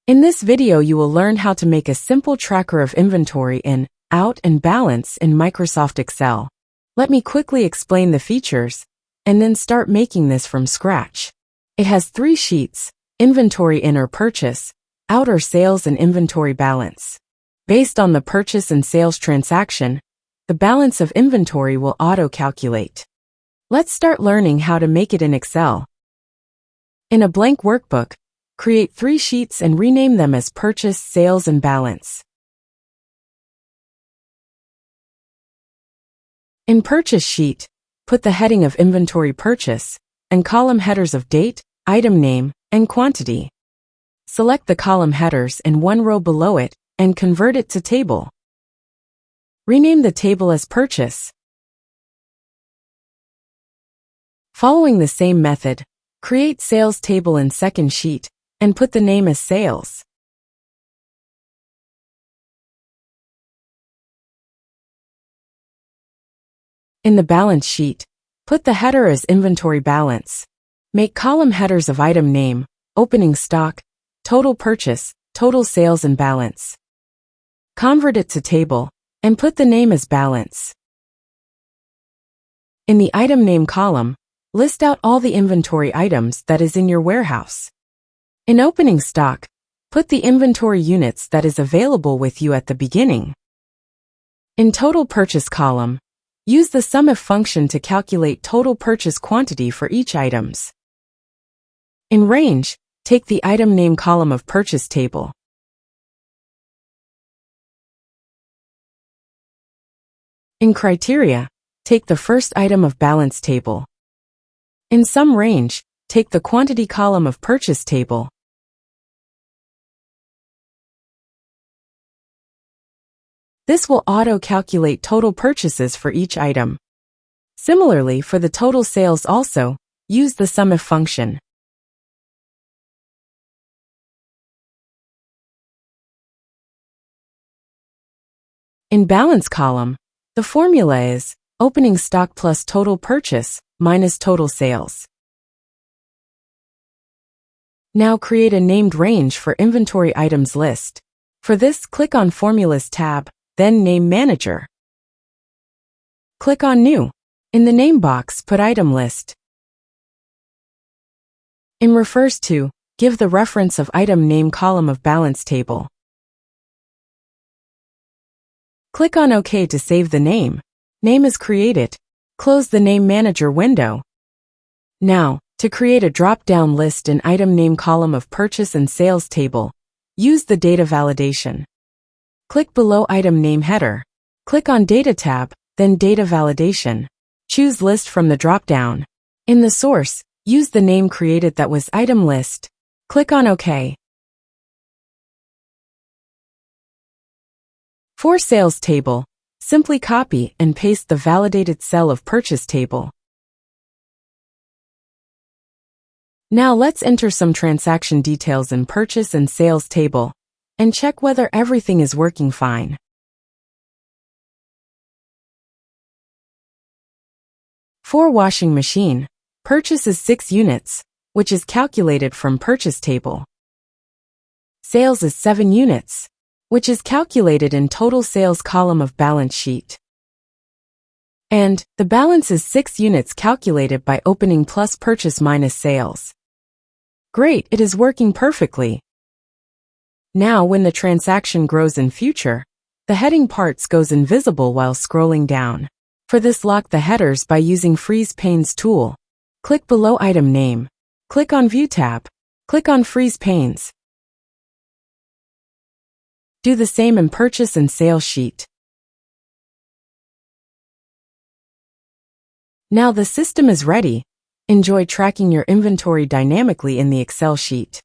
In this video you will learn how to make a simple tracker of inventory in, out, and balance in Microsoft Excel. Let me quickly explain the features, and then start making this from scratch. It has 3 sheets: inventory in or purchase, out or sales, and inventory balance. Based on the purchase and sales transaction, the balance of inventory will auto-calculate. Let's start learning how to make it in Excel. In a blank workbook, create 3 sheets and rename them as Purchase, Sales, and Balance. In Purchase sheet, put the heading of Inventory Purchase and column headers of date, item name, and quantity. Select the column headers in one row below it and convert it to table. Rename the table as Purchase. Following the same method, create Sales table in second sheet and put the name as Sales. In the Balance sheet, put the header as Inventory Balance. Make column headers of item name, opening stock, total purchase, total sales, and balance. Convert it to table and put the name as Balance. In the item name column, list out all the inventory items that is in your warehouse. In opening stock, put the inventory units that is available with you at the beginning. In total purchase column, use the SUMIF function to calculate total purchase quantity for each items. In range, take the item name column of purchase table. In criteria, take the first item of balance table. In sum range, take the quantity column of purchase table. This will auto-calculate total purchases for each item. Similarly, for the total sales also, use the SUMIF function. In balance column, the formula is opening stock plus total purchase minus total sales. Now create a named range for inventory items list. For this, click on Formulas tab, then Name Manager. Click on New. In the name box, put Item List. In Refers to, give the reference of item name column of balance table. Click on OK to save the name. Name is created. Close the Name Manager window. Now, to create a drop-down list in item name column of purchase and sales table, use the Data Validation. Click below Item Name Header. Click on Data tab, then Data Validation. Choose List from the drop-down. In the source, use the name created that was Item List. Click on OK. For Sales table, simply copy and paste the validated cell of Purchase table. Now let's enter some transaction details in Purchase and Sales table and check whether everything is working fine. For washing machine, purchase is 6 units, which is calculated from Purchase table. Sales is 7 units, which is calculated in total sales column of balance sheet. And the balance is 6 units calculated by opening plus purchase minus sales. Great, it is working perfectly. Now when the transaction grows in future, the heading parts goes invisible while scrolling down. For this, lock the headers by using Freeze Panes tool. Click below item name. Click on View tab. Click on Freeze Panes. Do the same in Purchase and Sales sheet. Now the system is ready. Enjoy tracking your inventory dynamically in the Excel sheet.